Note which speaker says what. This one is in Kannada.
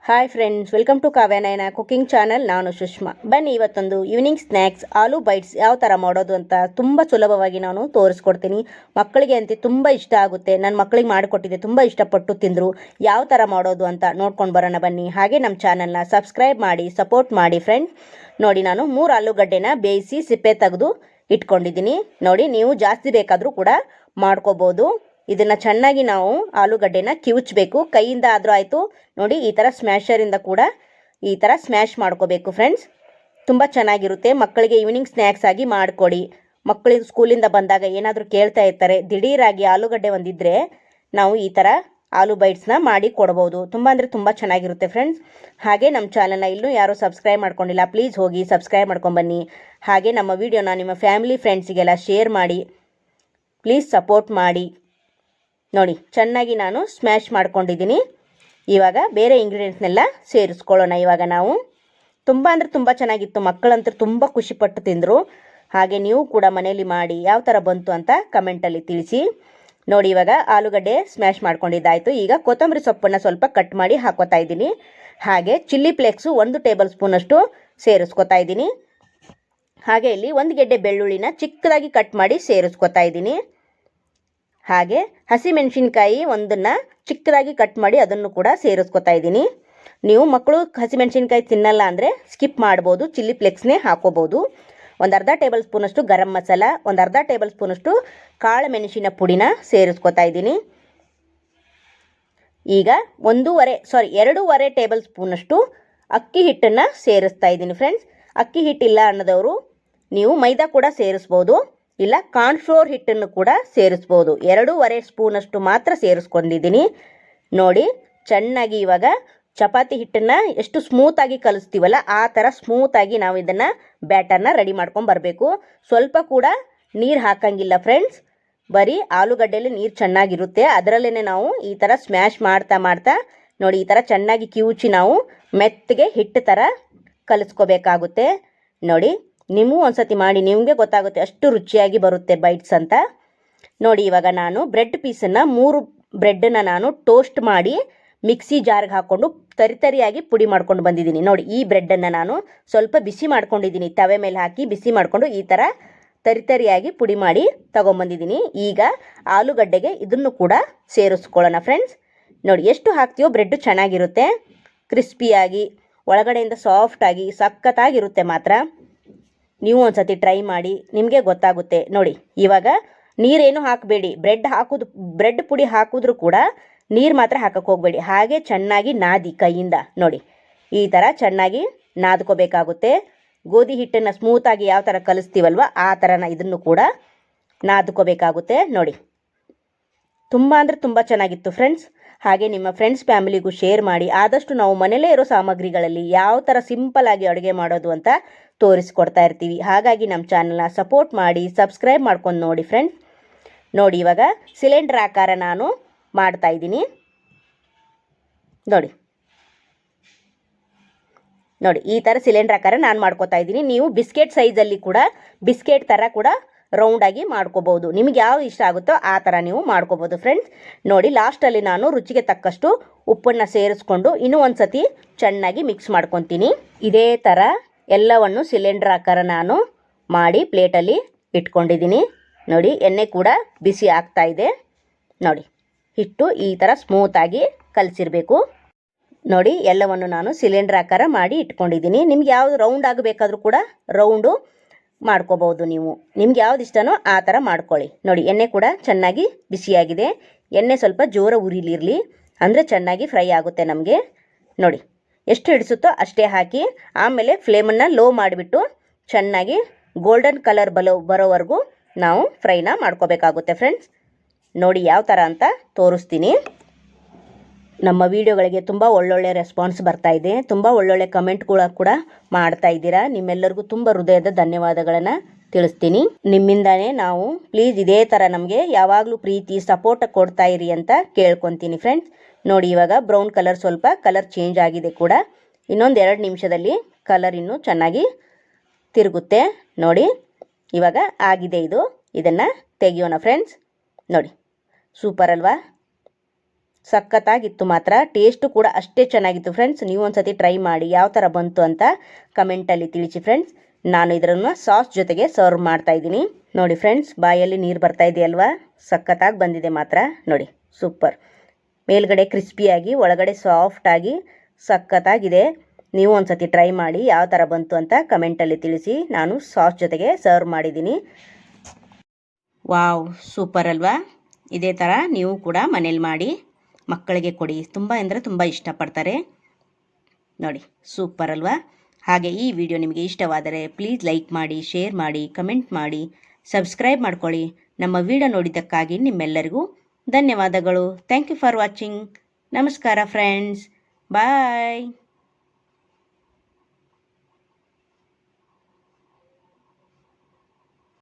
Speaker 1: Hi friends, welcome to Kavyanayana cooking channel. ನಾನು ಸುಷ್ಮಾ. ಬನ್ನಿ ಇವತ್ತೊಂದು ಈವ್ನಿಂಗ್ ಸ್ನ್ಯಾಕ್ಸ್ ಆಲೂ ಬೈಟ್ಸ್ ಯಾವ ಥರ ಮಾಡೋದು ಅಂತ ತುಂಬ ಸುಲಭವಾಗಿ ನಾನು ತೋರಿಸ್ಕೊಡ್ತೀನಿ. ಮಕ್ಕಳಿಗೆ ಅಂತ ತುಂಬ ಇಷ್ಟ ಆಗುತ್ತೆ. ನನ್ನ ಮಕ್ಕಳಿಗೆ ಮಾಡಿಕೊಟ್ಟಿದ್ದೆ, ತುಂಬ ಇಷ್ಟಪಟ್ಟು ತಿಂದರು. ಯಾವ ಥರ ಮಾಡೋದು ಅಂತ ನೋಡ್ಕೊಂಡು ಬರೋಣ ಬನ್ನಿ. ಹಾಗೆ ನಮ್ಮ ಚಾನಲ್ನ ಸಬ್ಸ್ಕ್ರೈಬ್ ಮಾಡಿ ಸಪೋರ್ಟ್ ಮಾಡಿ ಫ್ರೆಂಡ್ಸ್. ನೋಡಿ, ನಾನು 3 ಆಲೂಗಡ್ಡೆನ ಬೇಯಿಸಿ ಸಿಪ್ಪೆ ತೆಗೆದು ಇಟ್ಕೊಂಡಿದ್ದೀನಿ. ನೋಡಿ, ನೀವು ಜಾಸ್ತಿ ಬೇಕಾದರೂ ಕೂಡ ಮಾಡ್ಕೋಬೋದು. ಇದನ್ನು ಚೆನ್ನಾಗಿ ನಾವು ಆಲೂಗಡ್ಡೆನ ಕಿವುಚಬೇಕು. ಕೈಯಿಂದ ಆದರೂ ಆಯಿತು. ನೋಡಿ, ಈ ಥರ ಸ್ಮ್ಯಾಶರಿಂದ ಕೂಡ ಈ ಥರ ಸ್ಮ್ಯಾಶ್ ಮಾಡ್ಕೋಬೇಕು ಫ್ರೆಂಡ್ಸ್. ತುಂಬ ಚೆನ್ನಾಗಿರುತ್ತೆ. ಮಕ್ಕಳಿಗೆ ಈವ್ನಿಂಗ್ ಸ್ನ್ಯಾಕ್ಸ್ ಆಗಿ ಮಾಡಿಕೊಡಿ. ಮಕ್ಕಳಿಗೆ ಸ್ಕೂಲಿಂದ ಬಂದಾಗ ಏನಾದರೂ ಕೇಳ್ತಾ ಇರ್ತಾರೆ, ದಿಢೀರಾಗಿ ಆಲೂಗಡ್ಡೆ ಒಂದಿದ್ದರೆ ನಾವು ಈ ಥರ ಆಲೂ ಬೈಟ್ಸ್ನ ಮಾಡಿ ಕೊಡ್ಬೋದು. ತುಂಬ ಅಂದರೆ ತುಂಬ ಚೆನ್ನಾಗಿರುತ್ತೆ ಫ್ರೆಂಡ್ಸ್. ಹಾಗೆ ನಮ್ಮ ಚಾನಲ್ನ ಇನ್ನೂ ಯಾರೂ ಸಬ್ಸ್ಕ್ರೈಬ್ ಮಾಡ್ಕೊಂಡಿಲ್ಲ, ಪ್ಲೀಸ್ ಹೋಗಿ ಸಬ್ಸ್ಕ್ರೈಬ್ ಮಾಡ್ಕೊಂಬನ್ನಿ. ಹಾಗೆ ನಮ್ಮ ವಿಡಿಯೋನ ನಿಮ್ಮ ಫ್ಯಾಮಿಲಿ ಫ್ರೆಂಡ್ಸಿಗೆಲ್ಲ ಶೇರ್ ಮಾಡಿ, ಪ್ಲೀಸ್ ಸಪೋರ್ಟ್ ಮಾಡಿ. ನೋಡಿ, ಚೆನ್ನಾಗಿ ನಾನು ಸ್ಮ್ಯಾಶ್ ಮಾಡ್ಕೊಂಡಿದ್ದೀನಿ. ಇವಾಗ ಬೇರೆ ಇಂಗ್ರೀಡಿಯೆಂಟ್ಸ್ನೆಲ್ಲ ಸೇರಿಸ್ಕೊಳ್ಳೋಣ. ಇವಾಗ ನಾವು ತುಂಬ ಅಂದರೆ ತುಂಬ ಚೆನ್ನಾಗಿತ್ತು. ಮಕ್ಕಳಂತೂ ತುಂಬ ಖುಷಿಪಟ್ಟು ತಿಂದರು. ಹಾಗೆ ನೀವು ಕೂಡ ಮನೆಯಲ್ಲಿ ಮಾಡಿ ಯಾವ ಥರ ಬಂತು ಅಂತ ಕಮೆಂಟಲ್ಲಿ ತಿಳಿಸಿ. ನೋಡಿ, ಇವಾಗ ಆಲೂಗಡ್ಡೆ ಸ್ಮ್ಯಾಶ್ ಮಾಡ್ಕೊಂಡಿದ್ದಾಯಿತು. ಈಗ ಕೊತ್ತಂಬರಿ ಸೊಪ್ಪನ್ನು ಸ್ವಲ್ಪ ಕಟ್ ಮಾಡಿ ಹಾಕೋತಾ ಇದ್ದೀನಿ. ಹಾಗೆ ಚಿಲ್ಲಿ ಫ್ಲೇಕ್ಸು 1 ಟೇಬಲ್ ಸ್ಪೂನಷ್ಟು ಸೇರಿಸ್ಕೊತಾ ಇದ್ದೀನಿ. ಹಾಗೆ ಇಲ್ಲಿ 1 ಗೆಡ್ಡೆ ಬೆಳ್ಳುಳ್ಳಿನ ಚಿಕ್ಕದಾಗಿ ಕಟ್ ಮಾಡಿ ಸೇರಿಸ್ಕೊತಾ ಇದ್ದೀನಿ. ಹಾಗೆ ಹಸಿಮೆಣಸಿನ್ಕಾಯಿ ಒಂದನ್ನು ಚಿಕ್ಕದಾಗಿ ಕಟ್ ಮಾಡಿ ಅದನ್ನು ಕೂಡ ಸೇರಿಸ್ಕೊತಾ ಇದ್ದೀನಿ. ನೀವು ಮಕ್ಕಳು ಹಸಿಮೆಣಸಿನ್ಕಾಯಿ ತಿನ್ನಲ್ಲ ಅಂದರೆ ಸ್ಕಿಪ್ ಮಾಡ್ಬೋದು, ಚಿಲ್ಲಿ ಫ್ಲೇಕ್ಸ್ನೇ ಹಾಕೋಬೋದು. 1/2 ಟೇಬಲ್ ಸ್ಪೂನಷ್ಟು ಗರಂ ಮಸಾಲ, 1/2 ಟೇಬಲ್ ಸ್ಪೂನಷ್ಟು ಕಾಳು ಮೆಣಸಿನ ಪುಡಿನ ಸೇರಿಸ್ಕೊತಾ ಇದ್ದೀನಿ. ಈಗ 2.5 ಟೇಬಲ್ ಸ್ಪೂನಷ್ಟು ಅಕ್ಕಿ ಹಿಟ್ಟನ್ನು ಸೇರಿಸ್ತಾ ಇದ್ದೀನಿ ಫ್ರೆಂಡ್ಸ್. ಅಕ್ಕಿ ಹಿಟ್ಟಿಲ್ಲ ಅನ್ನೋದವರು ನೀವು ಮೈದಾ ಕೂಡ ಸೇರಿಸ್ಬೋದು, ಇಲ್ಲ ಕಾರ್ನ್ಫ್ಲೋರ್ ಹಿಟ್ಟನ್ನು ಕೂಡ ಸೇರಿಸ್ಬೋದು. 2.5 ಸ್ಪೂನಷ್ಟು ಮಾತ್ರ ಸೇರಿಸ್ಕೊಂಡಿದ್ದೀನಿ. ನೋಡಿ, ಚೆನ್ನಾಗಿ ಇವಾಗ ಚಪಾತಿ ಹಿಟ್ಟನ್ನು ಎಷ್ಟು ಸ್ಮೂತಾಗಿ ಕಲಿಸ್ತೀವಲ್ಲ ಆ ಥರ ಸ್ಮೂತಾಗಿ ನಾವು ಇದನ್ನು ಬ್ಯಾಟರ್ನ ರೆಡಿ ಮಾಡ್ಕೊಂಡು ಬರಬೇಕು. ಸ್ವಲ್ಪ ಕೂಡ ನೀರು ಹಾಕಂಗಿಲ್ಲ ಫ್ರೆಂಡ್ಸ್. ಬರೀ ಆಲೂಗಡ್ಡೆಯಲ್ಲಿ ನೀರು ಚೆನ್ನಾಗಿರುತ್ತೆ. ಅದರಲ್ಲೇ ನಾವು ಈ ಥರ ಸ್ಮ್ಯಾಶ್ ಮಾಡ್ತಾ ಮಾಡ್ತಾ ನೋಡಿ, ಈ ಥರ ಚೆನ್ನಾಗಿ ಕಿವುಚಿ ನಾವು ಮೆತ್ತಗೆ ಹಿಟ್ಟು ಥರ ಕಲಿಸ್ಕೋಬೇಕಾಗುತ್ತೆ. ನೋಡಿ, ನೀವು ಒಂದ್ಸತಿ ಮಾಡಿ ನಿಮಗೆ ಗೊತ್ತಾಗುತ್ತೆ ಅಷ್ಟು ರುಚಿಯಾಗಿ ಬರುತ್ತೆ ಬೈಟ್ಸ್ ಅಂತ. ನೋಡಿ, ಇವಾಗ ನಾನು ಬ್ರೆಡ್ ಪೀಸನ್ನು 3 ಬ್ರೆಡ್ಡನ್ನು ನಾನು ಟೋಸ್ಟ್ ಮಾಡಿ ಮಿಕ್ಸಿ ಜಾರ್ಗೆ ಹಾಕ್ಕೊಂಡು ತರಿಯಾಗಿ ಪುಡಿ ಮಾಡ್ಕೊಂಡು ಬಂದಿದ್ದೀನಿ. ನೋಡಿ, ಈ ಬ್ರೆಡ್ಡನ್ನು ನಾನು ಸ್ವಲ್ಪ ಬಿಸಿ ಮಾಡ್ಕೊಂಡಿದ್ದೀನಿ. ತವೆ ಮೇಲೆ ಹಾಕಿ ಬಿಸಿ ಮಾಡಿಕೊಂಡು ಈ ಥರ ತರಿಯಾಗಿ ಪುಡಿ ಮಾಡಿ ತೊಗೊಂಬಂದಿದ್ದೀನಿ. ಈಗ ಆಲೂಗಡ್ಡೆಗೆ ಇದನ್ನು ಕೂಡ ಸೇರಿಸ್ಕೊಳ್ಳೋಣ ಫ್ರೆಂಡ್ಸ್. ನೋಡಿ, ಎಷ್ಟು ಹಾಕ್ತೀವೋ ಬ್ರೆಡ್ ಚೆನ್ನಾಗಿರುತ್ತೆ. ಕ್ರಿಸ್ಪಿಯಾಗಿ ಒಳಗಡೆಯಿಂದ ಸಾಫ್ಟಾಗಿ ಸಖತ್ತಾಗಿರುತ್ತೆ ಮಾತ್ರ. ನೀವು ಒಂದ್ಸತಿ ಟ್ರೈ ಮಾಡಿ, ನಿಮಗೆ ಗೊತ್ತಾಗುತ್ತೆ. ನೋಡಿ, ಇವಾಗ ನೀರೇನು ಹಾಕಬೇಡಿ. ಬ್ರೆಡ್ ಪುಡಿ ಹಾಕಿದ್ರೂ ಕೂಡ ನೀರು ಮಾತ್ರ ಹಾಕಕ್ಕೆ ಹೋಗಬೇಡಿ. ಹಾಗೆ ಚೆನ್ನಾಗಿ ನಾದಿ ಕೈಯಿಂದ. ನೋಡಿ, ಈ ಥರ ಚೆನ್ನಾಗಿ ನಾದ್ಕೋಬೇಕಾಗುತ್ತೆ. ಗೋಧಿ ಹಿಟ್ಟನ್ನು ಸ್ಮೂತಾಗಿ ಯಾವ ಥರ ಕಲಿಸ್ತೀವಲ್ವ ಆ ಥರನ ಇದನ್ನು ಕೂಡ ನಾದ್ಕೋಬೇಕಾಗುತ್ತೆ. ನೋಡಿ, ತುಂಬ ಅಂದರೆ ತುಂಬ ಚೆನ್ನಾಗಿತ್ತು ಫ್ರೆಂಡ್ಸ್. ಹಾಗೆ ನಿಮ್ಮ ಫ್ರೆಂಡ್ಸ್ ಫ್ಯಾಮಿಲಿಗೂ ಶೇರ್ ಮಾಡಿ. ಆದಷ್ಟು ನಾವು ಮನೆಯಲ್ಲೇ ಇರೋ ಸಾಮಗ್ರಿಗಳಲ್ಲಿ ಯಾವ ಥರ ಸಿಂಪಲ್ಲಾಗಿ ಅಡುಗೆ ಮಾಡೋದು ಅಂತ ತೋರಿಸ್ಕೊಡ್ತಾ ಇರ್ತೀವಿ. ಹಾಗಾಗಿ ನಮ್ಮ ಚಾನಲ್ನ ಸಪೋರ್ಟ್ ಮಾಡಿ ಸಬ್ಸ್ಕ್ರೈಬ್ ಮಾಡ್ಕೊಂಡು ನೋಡಿ ಫ್ರೆಂಡ್ಸ್. ನೋಡಿ, ಇವಾಗ ಸಿಲಿಂಡರ್ ಆಕಾರ ನಾನು ಮಾಡ್ತಾ ಇದ್ದೀನಿ. ನೋಡಿ, ಈ ಥರ ಸಿಲಿಂಡರ್ ಆಕಾರ ನಾನು ಮಾಡ್ಕೋತಾ ಇದ್ದೀನಿ. ನೀವು ಬಿಸ್ಕೆಟ್ ಸೈಜಲ್ಲಿ ಕೂಡ ಬಿಸ್ಕೆಟ್ ಥರ ಕೂಡ ರೌಂಡಾಗಿ ಮಾಡ್ಕೋಬೋದು. ನಿಮಗೆ ಯಾವ ಇಷ್ಟ ಆಗುತ್ತೋ ಆ ಥರ ನೀವು ಮಾಡ್ಕೋಬೋದು ಫ್ರೆಂಡ್ಸ್. ನೋಡಿ, ಲಾಸ್ಟಲ್ಲಿ ನಾನು ರುಚಿಗೆ ತಕ್ಕಷ್ಟು ಉಪ್ಪನ್ನು ಸೇರಿಸ್ಕೊಂಡು ಇನ್ನೂ ಒಂದು ಸತಿ ಚೆನ್ನಾಗಿ ಮಿಕ್ಸ್ ಮಾಡ್ಕೊತೀನಿ. ಇದೇ ಥರ ಎಲ್ಲವನ್ನು ಸಿಲಿಂಡರ್ ಆಕಾರ ನಾನು ಮಾಡಿ ಪ್ಲೇಟಲ್ಲಿ ಇಟ್ಕೊಂಡಿದ್ದೀನಿ. ನೋಡಿ, ಎಣ್ಣೆ ಕೂಡ ಬಿಸಿ ಆಗ್ತಾ ಇದೆ. ನೋಡಿ, ಹಿಟ್ಟು ಈ ಥರ ಸ್ಮೂತಾಗಿ ಕಲಸಿರಬೇಕು. ನೋಡಿ, ಎಲ್ಲವನ್ನು ನಾನು ಸಿಲಿಂಡರ್ ಆಕಾರ ಮಾಡಿ ಇಟ್ಕೊಂಡಿದ್ದೀನಿ. ನಿಮ್ಗೆ ಯಾವುದು ರೌಂಡ್ ಆಗಬೇಕಾದ್ರೂ ಕೂಡ ರೌಂಡು ಮಾಡ್ಕೋಬೋದು. ನೀವು ನಿಮ್ಗೆ ಯಾವ್ದು ಇಷ್ಟನೋ ಆ ಥರ ಮಾಡ್ಕೊಳ್ಳಿ. ನೋಡಿ, ಎಣ್ಣೆ ಕೂಡ ಚೆನ್ನಾಗಿ ಬಿಸಿಯಾಗಿದೆ. ಎಣ್ಣೆ ಸ್ವಲ್ಪ ಜೋರ ಉರಿಲಿರಲಿ, ಅಂದರೆ ಚೆನ್ನಾಗಿ ಫ್ರೈ ಆಗುತ್ತೆ ನಮಗೆ. ನೋಡಿ, ಎಷ್ಟು ಹಿಡಿಸುತ್ತೋ ಅಷ್ಟೇ ಹಾಕಿ ಆಮೇಲೆ ಫ್ಲೇಮನ್ನು ಲೋ ಮಾಡಿಬಿಟ್ಟು ಚೆನ್ನಾಗಿ ಗೋಲ್ಡನ್ ಕಲರ್ ಬರೋವರೆಗೂ ನಾವು ಫ್ರೈನ ಮಾಡ್ಕೋಬೇಕಾಗುತ್ತೆ ಫ್ರೆಂಡ್ಸ್. ನೋಡಿ, ಯಾವ ಥರ ಅಂತ ತೋರಿಸ್ತೀನಿ. ನಮ್ಮ ವಿಡಿಯೋಗಳಿಗೆ ತುಂಬ ಒಳ್ಳೊಳ್ಳೆ ರೆಸ್ಪಾನ್ಸ್ ಬರ್ತಾ ಇದೆ. ತುಂಬ ಒಳ್ಳೊಳ್ಳೆ ಕಮೆಂಟ್ಗಳು ಕೂಡ ಮಾಡ್ತಾ ಇದ್ದೀರಾ. ನಿಮ್ಮೆಲ್ಲರಿಗೂ ತುಂಬ ಹೃದಯದ ಧನ್ಯವಾದಗಳನ್ನು ತಿಳಿಸ್ತೀನಿ. ನಿಮ್ಮಿಂದಾನೇ ನಾವು ಪ್ಲೀಸ್ ಇದೇ ಥರ ನಮಗೆ ಯಾವಾಗಲೂ ಪ್ರೀತಿ ಸಪೋರ್ಟ್ ಕೊಡ್ತಾ ಇರಿ ಅಂತ ಕೇಳ್ಕೊತೀನಿ ಫ್ರೆಂಡ್ಸ್. ನೋಡಿ, ಇವಾಗ ಬ್ರೌನ್ ಕಲರ್ ಸ್ವಲ್ಪ ಕಲರ್ ಚೇಂಜ್ ಆಗಿದೆ ಕೂಡ. ಇನ್ನೊಂದು 2 ನಿಮಿಷದಲ್ಲಿ ಕಲರ್ ಇನ್ನೂ ಚೆನ್ನಾಗಿ ತಿರುಗುತ್ತೆ. ನೋಡಿ, ಇವಾಗ ಆಗಿದೆ ಇದು. ಇದನ್ನು ತೆಗಿಯೋಣ ಫ್ರೆಂಡ್ಸ್. ನೋಡಿ, ಸೂಪರ್ ಅಲ್ವಾ? ಸಖತ್ತಾಗಿತ್ತು ಮಾತ್ರ. ಟೇಸ್ಟು ಕೂಡ ಅಷ್ಟೇ ಚೆನ್ನಾಗಿತ್ತು ಫ್ರೆಂಡ್ಸ್. ನೀವು ಒಂದ್ಸತಿ ಟ್ರೈ ಮಾಡಿ ಯಾವ ಥರ ಬಂತು ಅಂತ ಕಮೆಂಟಲ್ಲಿ ತಿಳಿಸಿ ಫ್ರೆಂಡ್ಸ್. ನಾನು ಇದನ್ನು ಸಾಸ್ ಜೊತೆಗೆ ಸರ್ವ್ ಮಾಡ್ತಾ ಇದ್ದೀನಿ. ನೋಡಿ ಫ್ರೆಂಡ್ಸ್, ಬಾಯಲ್ಲಿ ನೀರು ಬರ್ತಾ ಇದೆಯಲ್ವಾ, ಸಖತ್ತಾಗಿ ಬಂದಿದೆ ಮಾತ್ರ. ನೋಡಿ ಸೂಪರ್, ಮೇಲ್ಗಡೆ ಕ್ರಿಸ್ಪಿಯಾಗಿ ಒಳಗಡೆ ಸಾಫ್ಟಾಗಿ ಸಖತ್ತಾಗಿದೆ. ನೀವು ಒಂದ್ಸತಿ ಟ್ರೈ ಮಾಡಿ ಯಾವ ಥರ ಬಂತು ಅಂತ ಕಮೆಂಟಲ್ಲಿ ತಿಳಿಸಿ. ನಾನು ಸಾಸ್ ಜೊತೆಗೆ ಸರ್ವ್ ಮಾಡಿದ್ದೀನಿ. ವಾವ್, ಸೂಪರ್ ಅಲ್ವಾ? ಇದೇ ಥರ ನೀವು ಕೂಡ ಮನೇಲಿ ಮಾಡಿ ಮಕ್ಕಳಿಗೆ ಕೊಡಿ, ತುಂಬ ಅಂದರೆ ತುಂಬ ಇಷ್ಟಪಡ್ತಾರೆ. ನೋಡಿ ಸೂಪರ್ ಅಲ್ವಾ? ಹಾಗೆ ಈ ವಿಡಿಯೋ ನಿಮಗೆ ಇಷ್ಟವಾದರೆ ಪ್ಲೀಸ್ ಲೈಕ್ ಮಾಡಿ, ಶೇರ್ ಮಾಡಿ, ಕಮೆಂಟ್ ಮಾಡಿ, ಸಬ್ಸ್ಕ್ರೈಬ್ ಮಾಡ್ಕೊಳ್ಳಿ. ನಮ್ಮ ವಿಡಿಯೋ ನೋಡಿದ್ದಕ್ಕಾಗಿ ನಿಮ್ಮೆಲ್ಲರಿಗೂ ಧನ್ಯವಾದಗಳು. Thank you for watching. ನಮಸ್ಕಾರ ಫ್ರೆಂಡ್ಸ್, ಬಾಯ್.